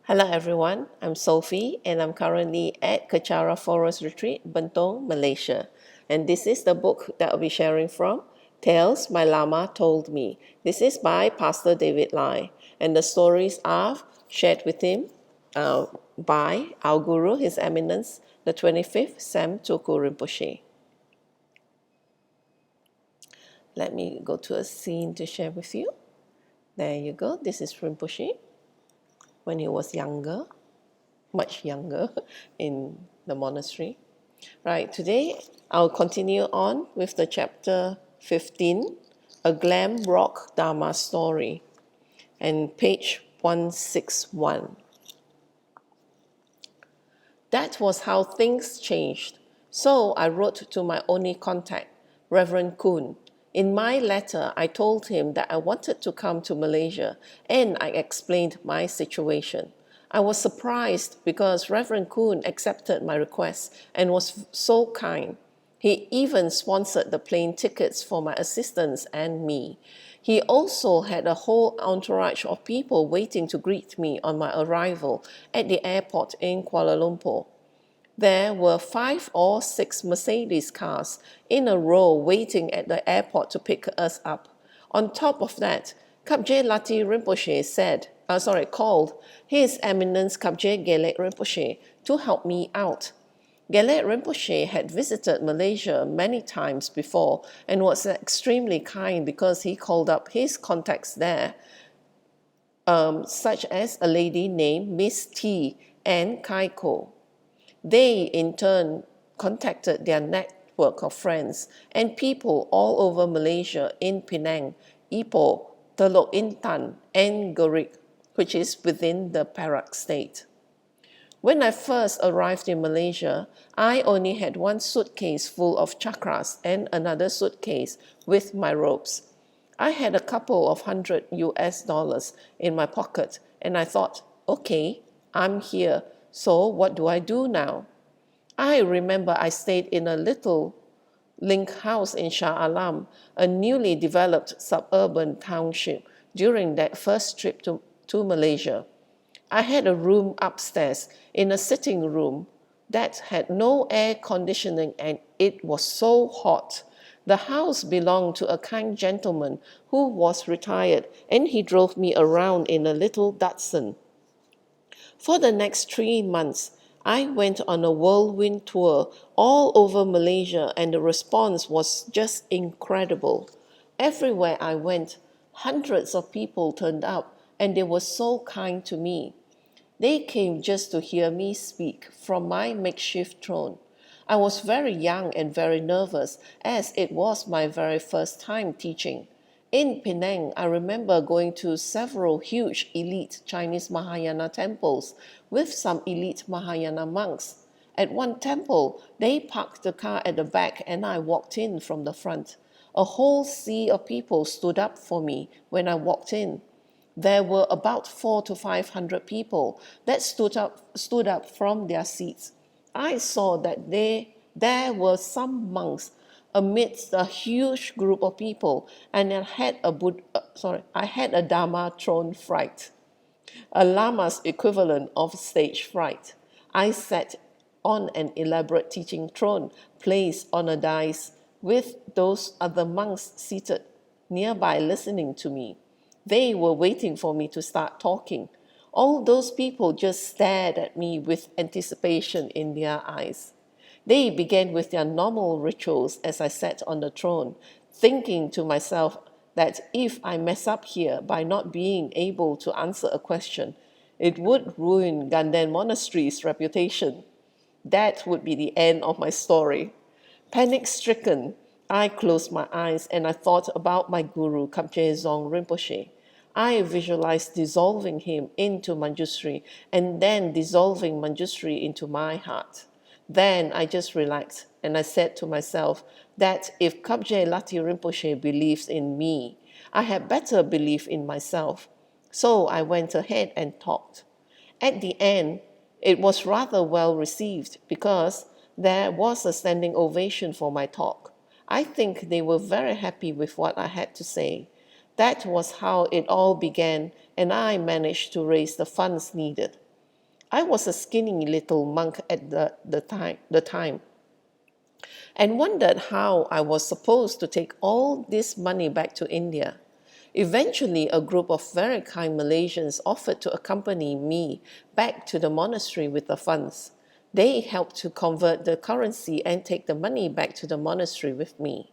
Hello everyone, I'm Sophie and I'm currently at Kecara Forest Retreat, Bentong, Malaysia. And this is the book that I'll be sharing from, Tales My Lama Told Me. This is by Pastor David Lai, and the stories are shared with him by our Guru, His Eminence, the 25th Sam Tuku Rinpoche. Let me go to a scene to share with you. There you go, this is Rinpoche when he was younger. Much younger in the monastery. Right, today I'll continue on with the chapter 15, a Glam Rock Dharma story, and page 161. That was how things changed. So I wrote to my only contact, Reverend Kuhn. In my letter, I told him that I wanted to come to Malaysia, and I explained my situation. I was surprised because Reverend Kuhn accepted my request and was so kind. He even sponsored the plane tickets for my assistants and me. He also had a whole entourage of people waiting to greet me on my arrival at the airport in Kuala Lumpur. There were 5 or 6 Mercedes cars in a row waiting at the airport to pick us up. On top of that, Kapje Lati Rinpoche called His Eminence Kapje Gelek Rinpoche to help me out. Gelek Rinpoche had visited Malaysia many times before and was extremely kind because he called up his contacts there, such as a lady named Miss T and Kaiko. They, in turn, contacted their network of friends and people all over Malaysia in Penang, Ipoh, Teluk Intan, and Gerik, which is within the Perak state. When I first arrived in Malaysia, I only had one suitcase full of chakras and another suitcase with my robes. I had a couple of $100 in my pocket, and I thought, okay, I'm here, so what do I do now? I remember I stayed in a little link house in Shah Alam, a newly developed suburban township, during that first trip to Malaysia. I had a room upstairs in a sitting room that had no air conditioning, and it was so hot. The house belonged to a kind gentleman who was retired, and he drove me around in a little Datsun. For the next 3 months, I went on a whirlwind tour all over Malaysia, and the response was just incredible. Everywhere I went, hundreds of people turned up, and they were so kind to me. They came just to hear me speak from my makeshift throne. I was very young and very nervous, as it was my very first time teaching. In Penang, I remember going to several huge elite Chinese Mahayana temples with some elite Mahayana monks. At one temple, they parked the car at the back and I walked in from the front. A whole sea of people stood up for me when I walked in. There were about 400 to 500 people that stood up from their seats. I saw that there were some monks amidst a huge group of people, and I had a Dharma throne fright, a Lama's equivalent of stage fright. I sat on an elaborate teaching throne placed on a dais with those other monks seated nearby listening to me. They were waiting for me to start talking. All those people just stared at me with anticipation in their eyes. They began with their normal rituals as I sat on the throne, thinking to myself that if I mess up here by not being able to answer a question, it would ruin Ganden Monastery's reputation. That would be the end of my story. Panic-stricken, I closed my eyes and I thought about my guru, Kapje Zong Rinpoche. I visualized dissolving him into Manjushri and then dissolving Manjushri into my heart. Then I just relaxed and I said to myself that if Kapje Lati Rinpoche believes in me, I had better believe in myself. So I went ahead and talked. At the end, it was rather well received because there was a standing ovation for my talk. I think they were very happy with what I had to say. That was how it all began, and I managed to raise the funds needed. I was a skinny little monk at the time and wondered how I was supposed to take all this money back to India. Eventually, a group of very kind Malaysians offered to accompany me back to the monastery with the funds. They helped to convert the currency and take the money back to the monastery with me.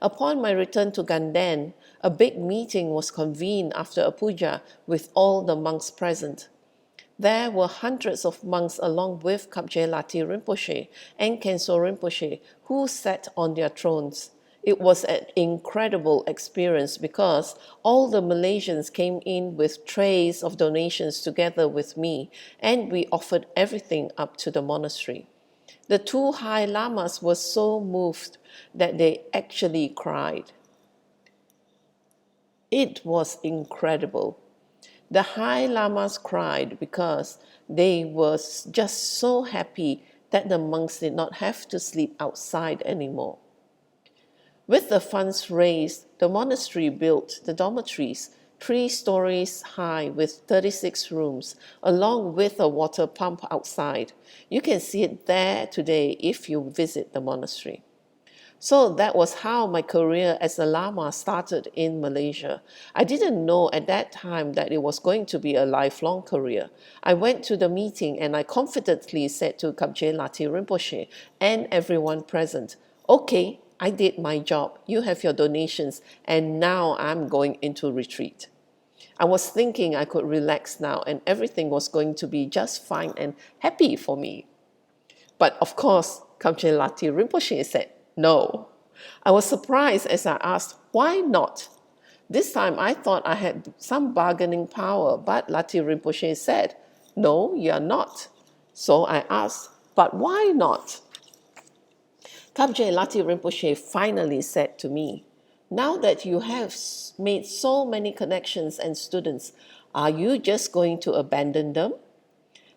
Upon my return to Ganden, a big meeting was convened after a puja with all the monks present. There were hundreds of monks along with Kapje Lati Rinpoche and Khenso Rinpoche who sat on their thrones. It was an incredible experience because all the Malaysians came in with trays of donations together with me, and we offered everything up to the monastery. The two high lamas were so moved that they actually cried. It was incredible. The high lamas cried because they were just so happy that the monks did not have to sleep outside anymore. With the funds raised, the monastery built the dormitories, 3 stories high with 36 rooms, along with a water pump outside. You can see it there today if you visit the monastery. So that was how my career as a Lama started in Malaysia. I didn't know at that time that it was going to be a lifelong career. I went to the meeting and I confidently said to Kapje Lati Rinpoche and everyone present, okay, I did my job, you have your donations, and now I'm going into retreat. I was thinking I could relax now and everything was going to be just fine and happy for me. But of course, Kapje Lati Rinpoche said, no. I was surprised as I asked, why not? This time I thought I had some bargaining power, but Lati Rinpoche said, no, you're not. So I asked, but why not? Kapje Lati Rinpoche finally said to me, now that you have made so many connections and students, are you just going to abandon them?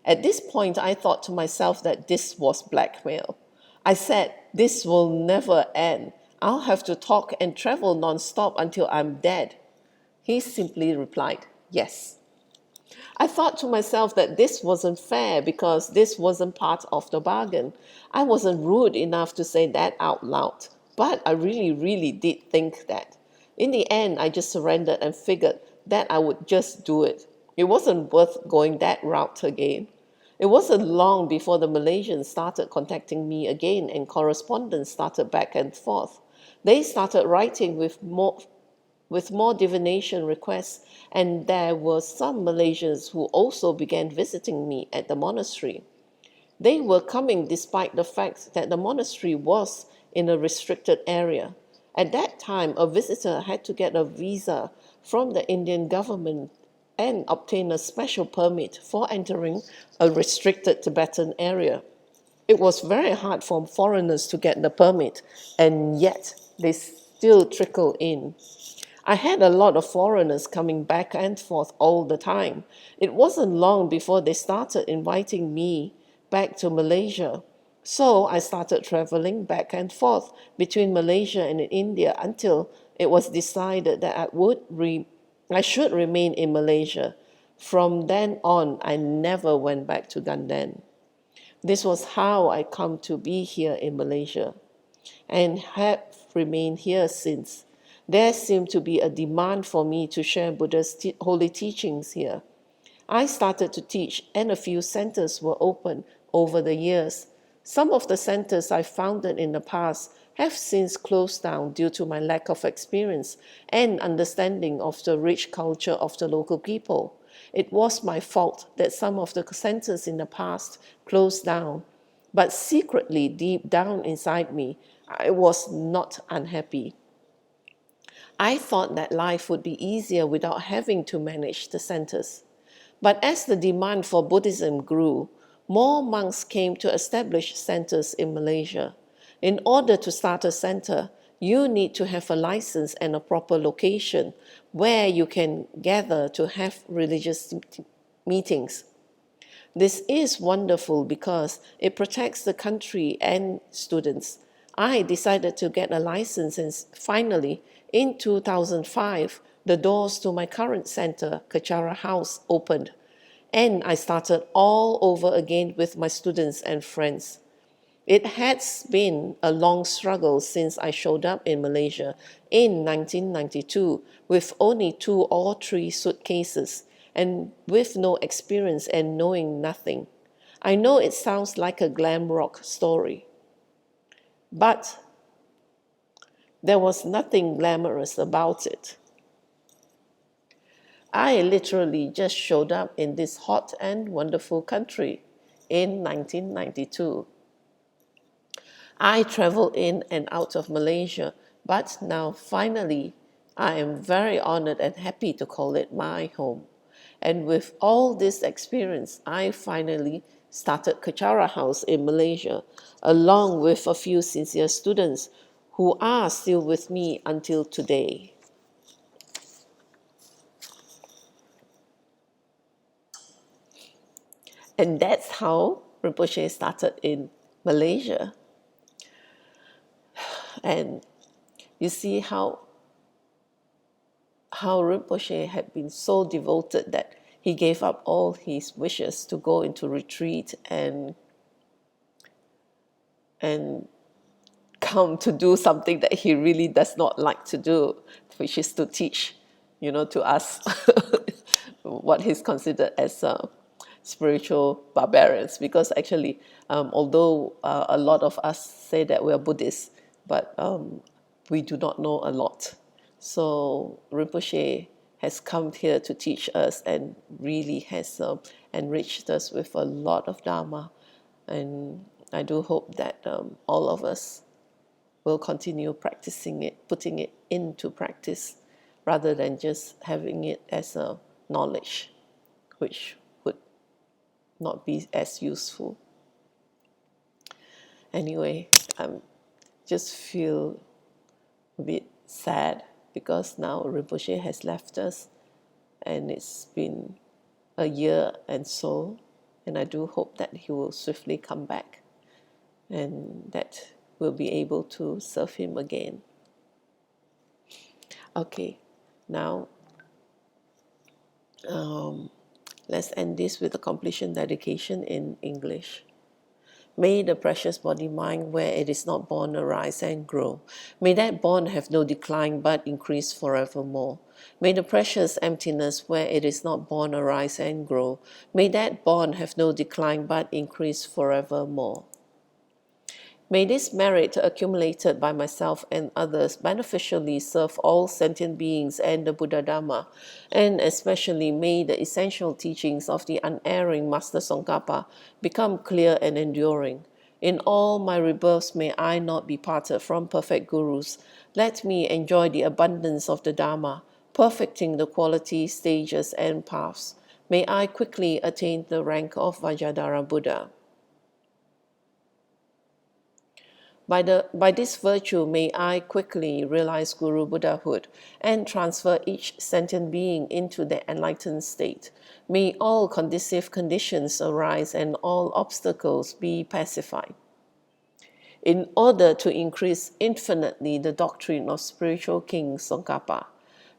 At this point, I thought to myself that this was blackmail. I said, this will never end. I'll have to talk and travel non-stop until I'm dead. He simply replied, yes. I thought to myself that this wasn't fair because this wasn't part of the bargain. I wasn't rude enough to say that out loud, but I really did think that. In the end, I just surrendered and figured that I would just do it. It wasn't worth going that route again. It wasn't long before the Malaysians started contacting me again and correspondence started back and forth. They started writing with more divination requests, and there were some Malaysians who also began visiting me at the monastery. They were coming despite the fact that the monastery was in a restricted area. At that time, a visitor had to get a visa from the Indian government and obtain a special permit for entering a restricted Tibetan area. It was very hard for foreigners to get the permit, and yet they still trickle in. I had a lot of foreigners coming back and forth all the time. It wasn't long before they started inviting me back to Malaysia. So I started traveling back and forth between Malaysia and India until it was decided that I should remain in Malaysia. From then on, I never went back to Ganden. This was how I come to be here in Malaysia and have remained here since. There seemed to be a demand for me to share Buddha's holy teachings here. I started to teach and a few centers were opened over the years. Some of the centers I founded in the past have since closed down due to my lack of experience and understanding of the rich culture of the local people. It was my fault that some of the centers in the past closed down, but secretly deep down inside me, I was not unhappy. I thought that life would be easier without having to manage the centers. But as the demand for Buddhism grew, more monks came to establish centers in Malaysia. In order to start a center, you need to have a license and a proper location where you can gather to have religious meetings. This is wonderful because it protects the country and students. I decided to get a license and finally, in 2005, the doors to my current center, Kachara House, opened. and I started all over again with my students and friends. It has been a long struggle since I showed up in Malaysia in 1992 with only 2 or 3 suitcases and with no experience and knowing nothing. I know it sounds like a glam rock story, but there was nothing glamorous about it. I literally just showed up in this hot and wonderful country in 1992. I traveled in and out of Malaysia, but now finally I am very honored and happy to call it my home. And with all this experience, I finally started Kechara House in Malaysia, along with a few sincere students who are still with me until today. And that's how Rinpoche started in Malaysia. And you see how Rinpoche had been so devoted that he gave up all his wishes to go into retreat and come to do something that he really does not like to do, which is to teach, to us what he's considered as spiritual barbarians. Because actually, although a lot of us say that we are Buddhists, but we do not know a lot. So Rinpoche has come here to teach us and really has enriched us with a lot of Dharma. And I do hope that all of us will continue practicing it, putting it into practice, rather than just having it as a knowledge, which would not be as useful. Anyway, I just feel a bit sad because now Rinpoche has left us and it's been a year and so, and I do hope that he will swiftly come back and that we'll be able to serve him again. Okay, now let's end this with a completion dedication in English. May the precious body mind where it is not born arise and grow. May that born have no decline but increase forevermore. May the precious emptiness where it is not born arise and grow. May that born have no decline but increase forevermore. May this merit accumulated by myself and others beneficially serve all sentient beings and the Buddha Dharma, and especially may the essential teachings of the unerring Master Tsongkhapa become clear and enduring. In all my rebirths may I not be parted from perfect gurus. Let me enjoy the abundance of the Dharma, perfecting the qualities, stages, and paths. May I quickly attain the rank of Vajradhara Buddha. By this virtue, may I quickly realize Guru Buddhahood and transfer each sentient being into the enlightened state. May all conducive conditions arise and all obstacles be pacified. In order to increase infinitely the doctrine of spiritual King Tsongkhapa,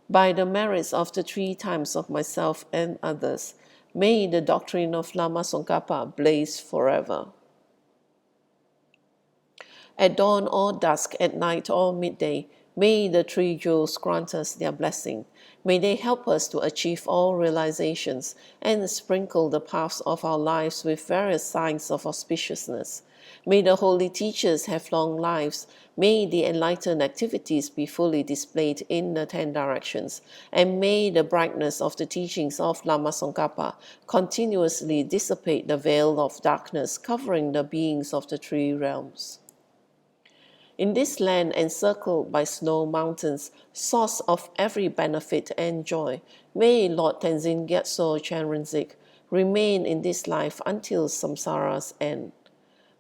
by the merits of the 3 times of myself and others, may the doctrine of Lama Tsongkhapa blaze forever. At dawn or dusk, at night or midday, may the 3 jewels grant us their blessing. May they help us to achieve all realizations and sprinkle the paths of our lives with various signs of auspiciousness. May the holy teachers have long lives. May the enlightened activities be fully displayed in the 10 directions. And may the brightness of the teachings of Lama Tsongkhapa continuously dissipate the veil of darkness covering the beings of the 3 realms. In this land encircled by snow mountains, source of every benefit and joy, may Lord Tenzin Gyatso Chenrezig remain in this life until samsara's end.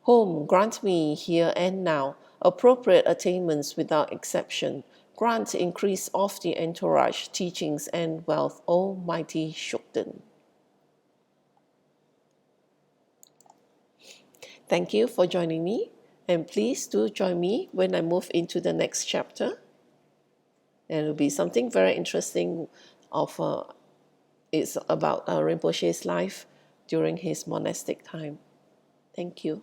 Home, grant me here and now appropriate attainments without exception. Grant increase of the entourage, teachings, and wealth, O mighty Shukden. Thank you for joining me. And please do join me when I move into the next chapter. And it will be something very interesting of it's about Rinpoche's life during his monastic time. Thank you.